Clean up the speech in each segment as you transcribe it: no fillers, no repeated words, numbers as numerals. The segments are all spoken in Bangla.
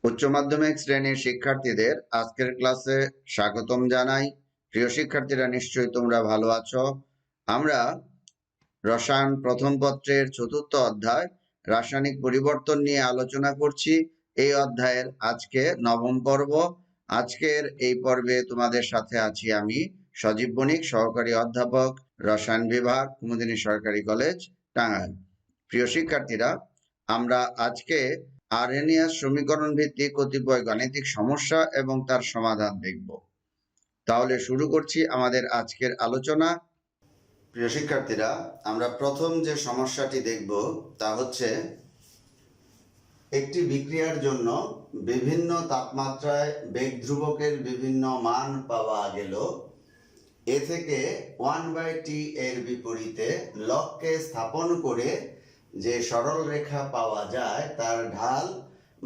উচ্চ মাধ্যমিক শ্রেণীর শিক্ষার্থীদের আজকের ক্লাসে স্বাগতম জানাই। প্রিয় শিক্ষার্থীরা, নিশ্চয়ই তোমরা ভালো আছো। আমরা রসায়ন প্রথম পত্রের চতুর্থ অধ্যায় রাসায়নিক পরিবর্তন নিয়ে আলোচনা করছি। এই অধ্যায়ের আজকে নবম পর্ব। আজকের এই পর্বে তোমাদের সাথে আছি আমি সজীব বণিক, সহকারী অধ্যাপক, রসায়ন বিভাগ, কুমুদিনী সরকারি কলেজ, টাঙ্গাইল। প্রিয় শিক্ষার্থীরা, আমরা আজকে আরহেনিয়াস সমীকরণ ভিত্তিক কতিপয় গাণিতিক সমস্যা এবং তার সমাধান দেখব। তাহলে শুরু করছি আমাদের আজকের আলোচনা। প্রিয় শিক্ষার্থীরা, আমরা প্রথম যে সমস্যাটি দেখব তা হচ্ছে একটি বিক্রিয়ার জন্য বিভিন্ন তাপমাত্রায় বেগ ধ্রুবকের বিভিন্ন মান পাওয়া গেল। এ থেকে 1/t এর বিপরীতে লবকে স্থাপন করে যে সরল রেখা পাওয়া যায় তার ঢাল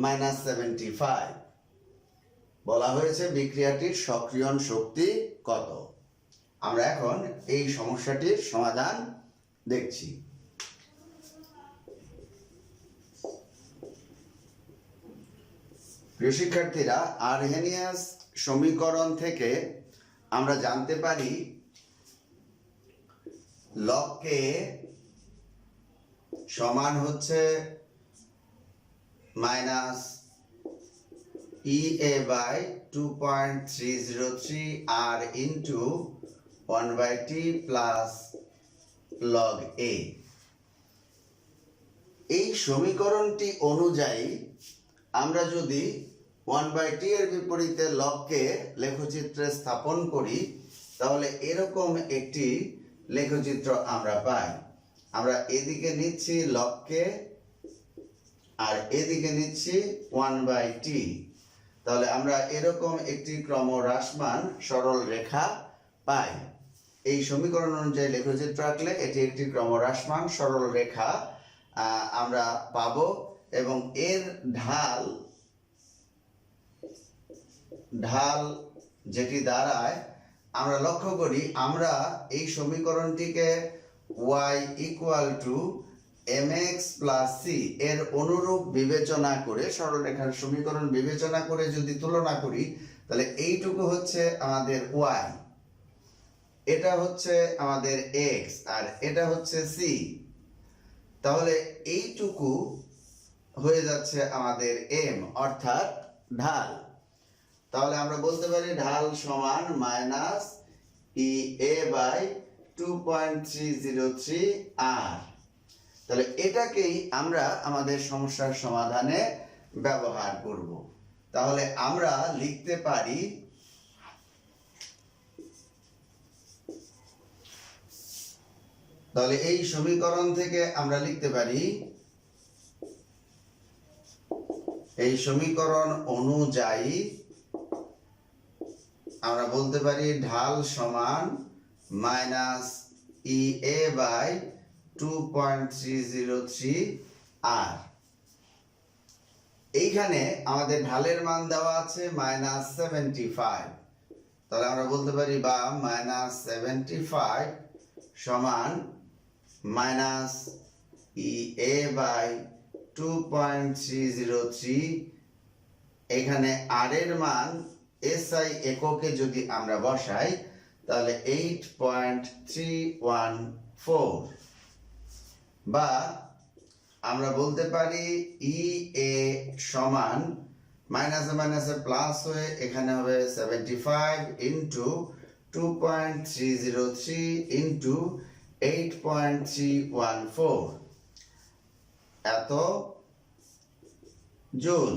-75। বলা হয়েছে বিক্রিয়াটির সক্রিয়ণ শক্তি কত। আমরা এখন এই সমস্যাটির সমাধান দেখছি। প্রিয় শিক্ষার্থীরা, আরহেনিয়াস সমীকরণ থেকে আমরা জানতে পারি লগ কে সমান হচ্ছে -EA/2.303 R into 1/t plus log A. এই সমীকরণটি অনুযায়ী আমরা যদি 1/t এর বিপরীতে লবকে লেখচিত্রে স্থাপন করি তাহলে এরকম একটি লেখচিত্র আমরা পাই। আমরা এদিকে নিচ্ছি লবকে আর এদিকে নিচ্ছি 1/t। তাহলে আমরা এরকম একটি ক্রমহ্রাসমান সরল রেখা পাই। এই সমীকরণ অনুযায়ী লেখচিত্র আঁকলে এটি একটি ক্রমহ্রাসমান সরল রেখা আমরা পাবো এবং এর ঢাল যেটি দাঁড়ায়, আমরা লক্ষ্য করি আমরা এই সমীকরণটিকে y = mx + c এর অনুরূপ বিবেচনা করে, সরলরেখার সমীকরণ বিবেচনা করে যদি তুলনা করি তাহলে এইটুকু হচ্ছে আমাদের y, এটা হচ্ছে আমাদের x আর এটা হচ্ছে c। তাহলে এইটুকু হয়ে যাচ্ছে আমাদের m অর্থাৎ ঢাল। তাহলে আমরা বলতে পারি ঢাল সমান -EA/2.303 R। তাহলে এটাকেই আমরা আমাদের সমস্যার সমাধানে ব্যবহার করব। তাহলে আমরা লিখতে পারি এই সমীকরণ থেকে আমরা লিখতে পারি, এই সমীকরণ অনুযায়ী আমরা বলতে পারি ঢাল সমান -EA/2.303 R। এইখানে আমাদের ঢালের মান দেওয়া আছে -75। তাহলে আমরা বলতে পারি বা -75 সমান -EA/2.303। এখানে আর এর মান SI এককে যদি আমরা বসাই তাহলে 8.314, বা আমরা বলতে পারি EA সমান মাইনাসে মাইনাসে প্লাস হয়ে এখানে হবে 75 ইন্টু 2.303 ইন্টু 8.314 এত জুল।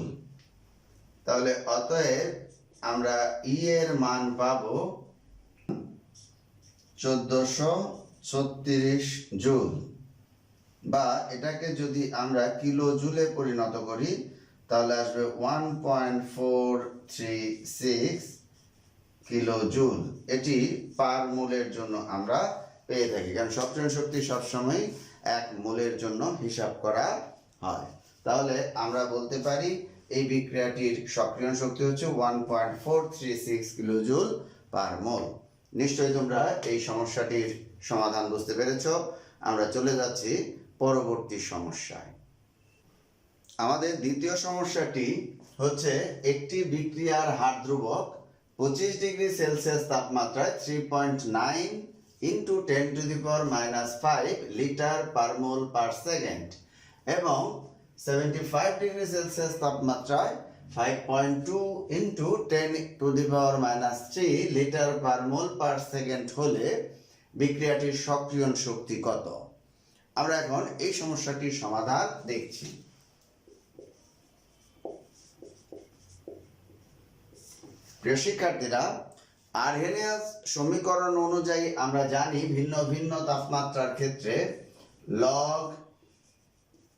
তাহলে অতএব আমরা ই এর মান পাবো 1436 জুল, বা এটাকে যদি আমরা কিলো জুলে পরিণত করি তাহলে আসবে 1.436 কিলো জুল। এটি পার মোলের জন্য আমরা পেয়ে থাকি, কারণ সক্রিয় শক্তি সবসময় এক মোলের জন্য হিসাব করা হয়। তাহলে আমরা বলতে পারি এই বিক্রিয়াটির সক্রিয় শক্তি হচ্ছে 1.436 কিলো জুল পার মোল। নিশ্চয়ই তোমরা এই সমস্যাটির সমাধান বুঝতে পেরেছ। আমরা চলে যাচ্ছি পরবর্তী সমস্যায়। আমাদের দ্বিতীয় সমস্যাটি হচ্ছে একটি বিক্রিয়ার হার ধ্রুবক 25 ডিগ্রি সেলসিয়াস তাপমাত্রায় 3.9 ইন্টু 10⁻⁻5 লিটার পার মোল পার সেকেন্ড এবং 75 ডিগ্রি সেলসিয়াস তাপমাত্রায় 5.2 ইন্টু 10⁻³ লিটার পার মোল পার সেকেন্ড হলে বিক্রিয়াটির সক্রিয়ণ শক্তি কত? আমরা এখন এই সমস্যাটির সমাধান দেখছি। প্রিয় শিক্ষার্থীরা, আরহেনিয়াস সমীকরণ অনুযায়ী আমরা জানি ভিন্ন ভিন্ন তাপমাত্রার ক্ষেত্রে log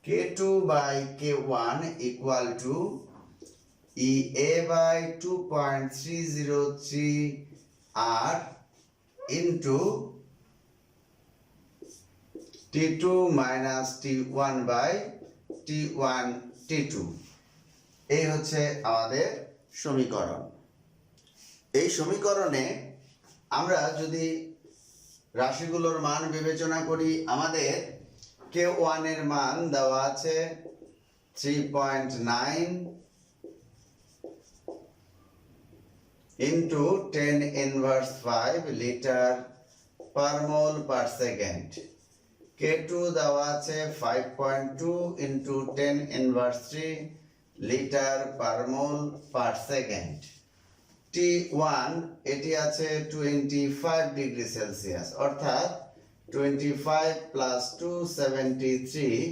K2 by K1 equal to EA by 2.303 R into T2 minus T1 by T1 T2 এই হচ্ছে আমাদের সমীকরণ। এই সমীকরণে আমরা যদি রাশিগুলোর মান বিবেচনা করি, আমাদের K1 এর মান দেওয়া আছে 3.9 into 10⁻⁵ লিটার পার মোল পার সেকেন্ড। K2 দেওয়া আছে 5.2 into 10⁻³ লিটার পার মোল পার সেকেন্ড। T1 এটি আছে 25 ডিগ্রি সেলসিয়াস, অর্থাৎ 25 প্লাস 273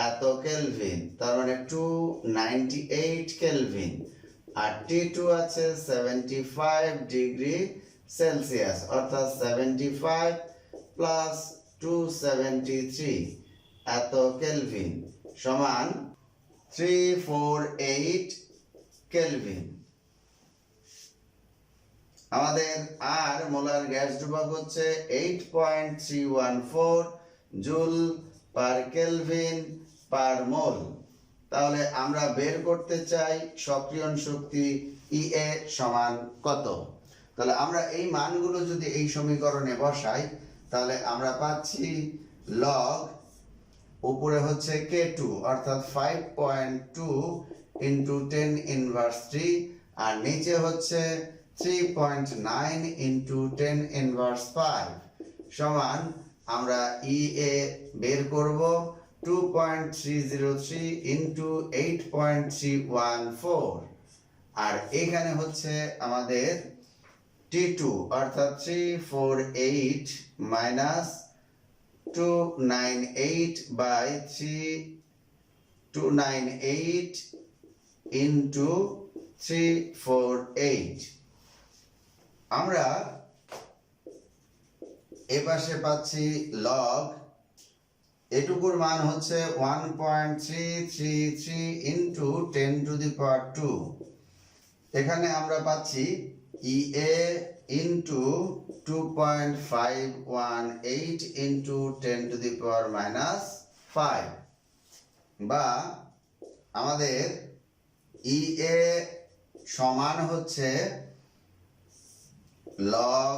এত কেলভিন, তার মানে 298 কেলভিন। আর T2 আছে 75 ডিগ্রি সেলসিয়াস, অর্থাৎ 75 প্লাস 273 এত কেলভিন সমান 348 কেলভিন। আমাদের আর মোলার গ্যাস ধ্রুবক হচ্ছে 8.314 জুল পার কেলভিন পার মোল। তাহলে আমরা বের করতে চাই সক্রিয়ণ শক্তি EA সমান কত। তাহলে আমরা এই মানগুলো যদি এই সমীকরণে বসাই, তাহলে আমরা পাচ্ছি log উপরে হচ্ছে K2 অর্থাৎ 5.2 into 10⁻³ আর নিচে হচ্ছে 3.9 into 10⁻⁵ সমান আমরা EA বের করব 2.303 into 8.314 আর এখানে হচ্ছে আমাদের T2 অর্থাৎ 348 minus 298 by 298 into 348। আমরা এপাশে পাচ্ছি log এটুকুর মান হচ্ছে 1.333 into 10⁻²। এখানে আমরা পাচ্ছি EA into 2.518 into 10⁻⁵ বা আমাদের EA সমান হচ্ছে log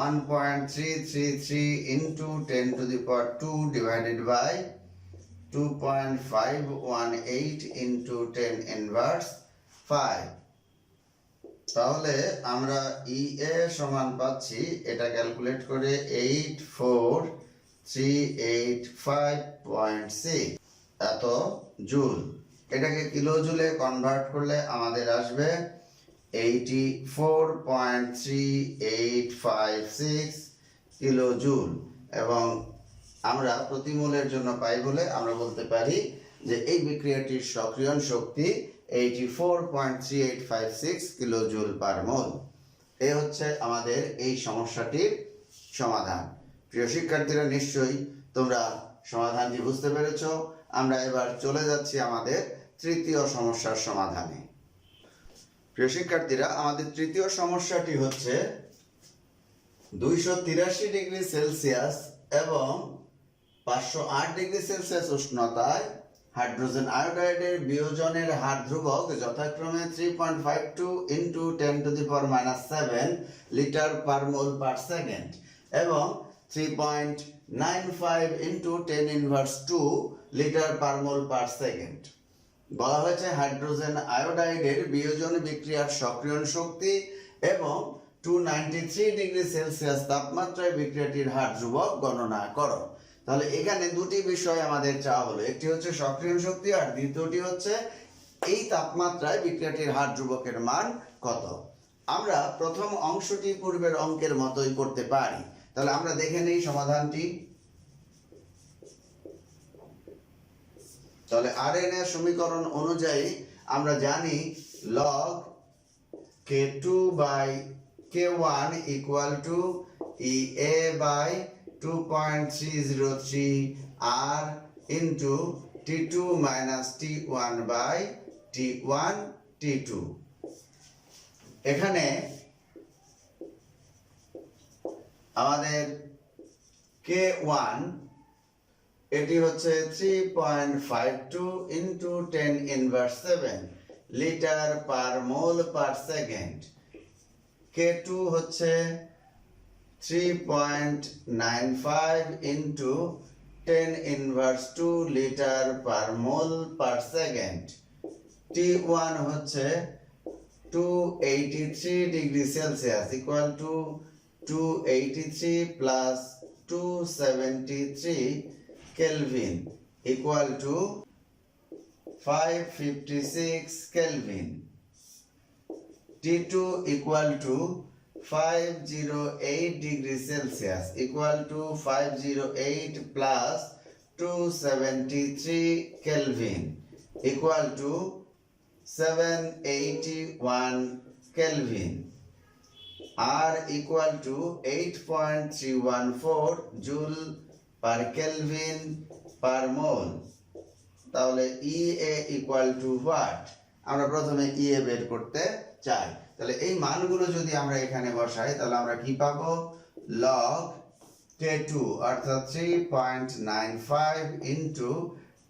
1.333 into 10⁻² divided by 2.518 into 10⁻⁵। তাহলে আমরা EA সমান পাচ্ছি, এটা ক্যালকুলেট করে 84385.6 এত জুল। এটাকে কিলো জুলে কনভার্ট করলে আমাদের আসবে 84.3856 কিলো জুল এবং আমরা প্রতি মোলের জন্য পাই বলে আমরা বলতে পারি যে এই বিক্রিয়াটির সক্রিয়ণ শক্তি 84.3856 কিলো জুল পার মোল। এই হচ্ছে আমাদের এই সমস্যাটির সমাধান। প্রিয় শিক্ষার্থীরা, নিশ্চয়ই তোমরা সমাধানটি বুঝতে পেরেছো। আমরা এবার চলে যাচ্ছি আমাদের তৃতীয় সমস্যার সমাধানে। প্রিয় শিক্ষার্থীরা, আমাদের তৃতীয় সমস্যাটি হচ্ছে 283 ডিগ্রি সেলসিয়াস এবং 508 ডিগ্রি সেলসিয়াস উষ্ণতায় হাইড্রোজেন আয়োডাইডের বিয়োজনের হার ধ্রুবক যথাক্রমে 3.52 into 10⁻⁻7 লিটার পার মোল পার সেকেন্ড এবং 3.95 into 10⁻² লিটার পার মোল পার সেকেন্ড। বলা হয়েছে হাইড্রোজেন আয়োডাইডের বিয়োজন বিক্রিয়ার সক্রিয়ণ শক্তি এবং 293 ডিগ্রি সেলসিয়াস তাপমাত্রায় বিক্রিয়াটির হার ধ্রুবক গণনা করো। তাহলে এখানে দুটি বিষয় আমাদের চাওয়া হলো, একটি হচ্ছে সক্রিয়ণ শক্তি আর দ্বিতীয়টি হচ্ছে এই তাপমাত্রায় বিক্রিয়াটির হার ধ্রুবকের মান কত। আমরা প্রথম অংশটি পূর্বের অঙ্কের মতোই করতে পারি। তাহলে আমরা দেখে নেই সমাধানটি। তাহলে Rn এর সমীকরণ অনুযায়ী আমরা জানি log K2 by K1 equal to EA by 2.303 R into T2 minus T1 by T1 T2। এখানে আমাদের K1 এটি হচ্ছে 3.52 into 10 inverse 7 লিটার পার মোল পার সেকেন্ড। K2 হচ্ছে 3.95 into 10 inverse 2 লিটার পার মোল পার সেকেন্ড। T1 হচ্ছে 283 degree Celsius equal to 283 plus 273 Kelvin equal to 556 Kelvin. T2 equal to 508 degree Celsius equal to 508 plus 273 Kelvin equal to 781 Kelvin. R equal to 8.314 joule per Kelvin per mole। তাহলে EA equal to what? আমরা প্রথমে EA বের করতে চাই। তাহলে এই মানগুলো যদি আমরা এখানে বসাই তাহলে আমরা কি পাবো? log K2 অর্থাৎ 3.95 into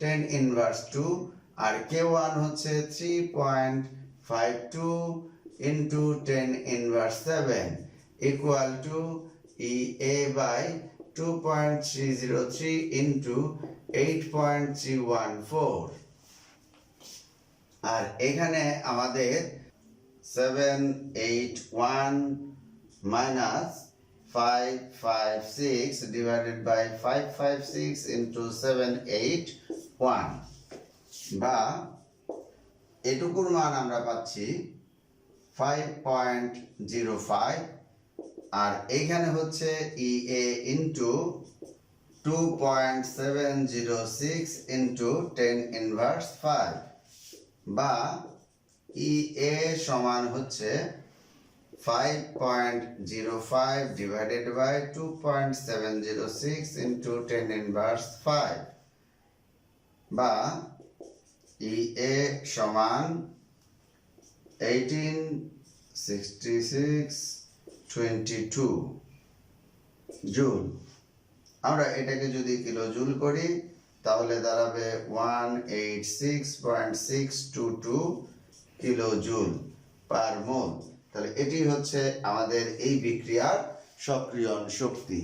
10 inverse 2 আর K1 হচ্ছে 3.52 into 10 inverse 7 equal to EA by 2.303 into 8.314 আর এখানে আমাদের 781 minus 556 divided by 556 into 781 বা এটুকুর মান আমরা পাচ্ছি 5.05 আর এইখানে হচ্ছে EA into 2.706 into 10 inverse 5 বা EA সমান হচ্ছে 5.05 divided by 2.706 into 10 inverse 5 বা EA সমান 1866.22 জুল। আমরা এটাকে যদি কিলো জুল করি তাহলে দাঁড়াবে 186.622 কিলো জুল পার মোল। তাহলে এটি হচ্ছে আমাদের এই বিক্রিয়ার সক্রিয়ণ শক্তি।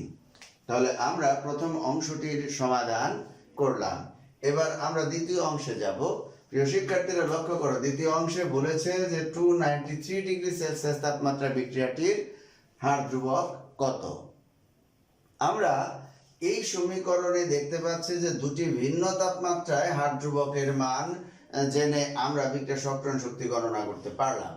তাহলে আমরা প্রথম অংশটির সমাধান করলাম। এবার আমরা দ্বিতীয় অংশে যাব। প্রিয় শিক্ষার্থীরা লক্ষ্য করো, দ্বিতীয় অংশে বলেছে যে 293 ডিগ্রি সেলসিয়াস তাপমাত্রা বিক্রিয়াটির হার ধ্রুবক কত। আমরা এই সমীকরণে দেখতে পাচ্ছি যে দুটি ভিন্ন তাপমাত্রায় হার ধ্রুবকের মান জেনে আমরা বিক্রিয়া সক্রিয়ণ শক্তি গণনা করতে পারলাম।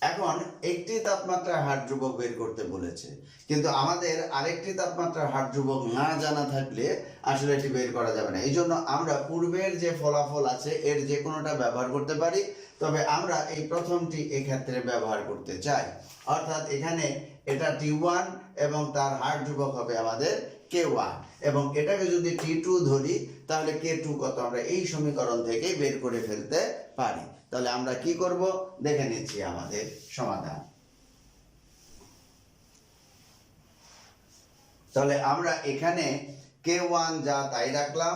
এখন একটি তাপমাত্রার হার ধ্রুবক বের করতে বলেছে, কিন্তু আমাদের আরেকটি তাপমাত্রার হার ধ্রুবক না জানা থাকলে আসলে এটি বের করা যাবে না। এই জন্য আমরা পূর্বের যে ফলাফল আছে এর যে কোনোটা ব্যবহার করতে পারি, তবে আমরা এই প্রথমটি এক্ষেত্রে ব্যবহার করতে চাই। অর্থাৎ এখানে এটা T1 এবং তার হার ধ্রুবক হবে আমাদের K1 এবং এটাকে যদি T2 ধরি তাহলে K2 কত আমরা এই সমীকরণ থেকে বের করে ফেলতে পারি। তাহলে আমরা কি করব দেখে নিচ্ছি আমাদের সমাধান। তাহলে আমরা এখানে K1 যা তাই রাখলাম,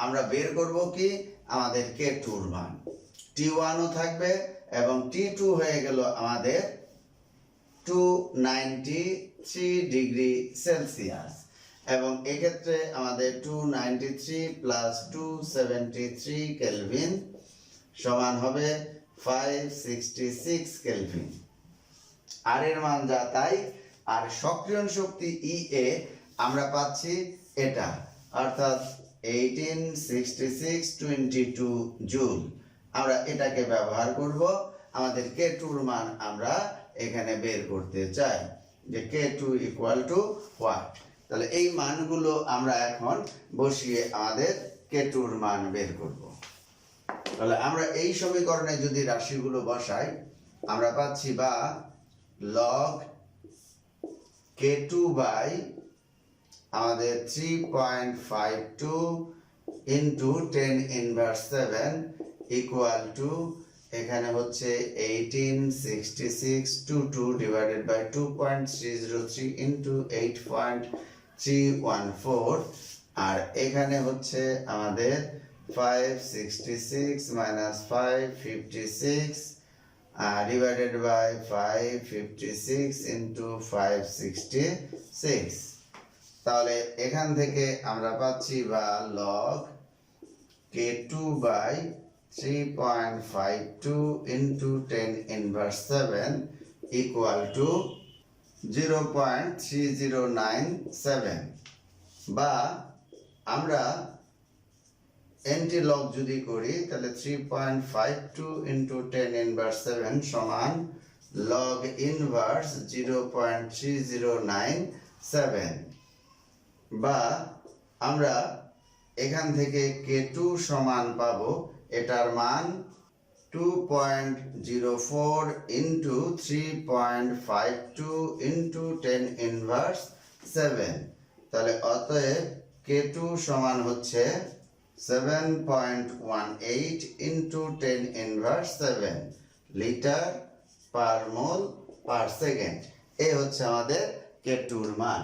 আমরা বের করব কি আমাদের K2 এর মান। T1 ও থাকবে এবং T2 হয়ে গেল আমাদের 293 ডিগ্রি সেলসিয়াস এবং এক্ষেত্রে আমাদের 293 প্লাস 273 কেলভিন সমান হবে 566 কেলভিন। আর এর মান যা তাই। আর সক্রিয়ণ শক্তি ইএ আমরা পাচ্ছি এটা, অর্থাৎ 186622 জুল। আমরা এটাকে ব্যবহার করব আমাদের K2 এর মান আমরা এখানে বের করতে চাই, যে K2 ইকুয়াল টু হোয়াট। তাহলে এই মানগুলো আমরা এখন বসিয়ে আমাদের K2 এর মান বের করব। তাহলে আমরা এই সমীকরণে যদি রাশিগুলো বসাই, আমরা পাচ্ছি বা log K2 বাই আমাদের 3.52 ইন্টু 10 ইনভার্স 7 ইকুয়াল টু এখানে হচ্ছে 186622 ডিভাইডেড বাই 2.303 ইন্টু 8.314, আর এখানে হচ্ছে আমাদের 566 মাইনাস 556 divided by 556 into 566। তাহলে এখান থেকে আমরা পাচ্ছি বা log K2 by 3.52 into 10 inverse 7 equal to 0.3097, বা আমরা এন্টি লগ যদি করি তাহলে 3.52 into 10 inverse 7 সমান log ইনভার্স 0.3097, বা আমরা এখান থেকে K2 সমান পাবো এটার মান 2.04 into 3.52 into 10 inverse 7। তাহলে অতএব K2 সমান হচ্ছে 7.18 into 10 inverse 7 লিটার পার মোল পার সেকেন্ড। এই হচ্ছে আমাদের K2 এর মান।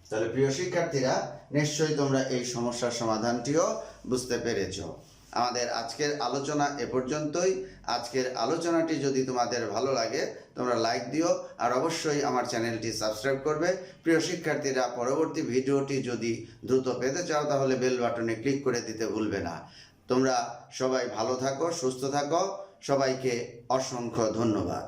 তাহলে প্রিয় শিক্ষার্থীরা, নিশ্চয়ই তোমরা এই সমস্যার সমাধানটিও বুঝতে পেরেছো। আমাদের আজকের আলোচনা এ পর্যন্তই। আজকের আলোচনাটি যদি তোমাদের ভালো লাগে তোমরা লাইক দিও, আর অবশ্যই আমার চ্যানেলটি সাবস্ক্রাইব করবে। প্রিয় শিক্ষার্থীরা, পরবর্তী ভিডিওটি যদি দ্রুত পেতে চাও তাহলে বেল বাটনে ক্লিক করে দিতে ভুলবে না। তোমরা সবাই ভালো থাকো, সুস্থ থাকো। সবাইকে অসংখ্য ধন্যবাদ।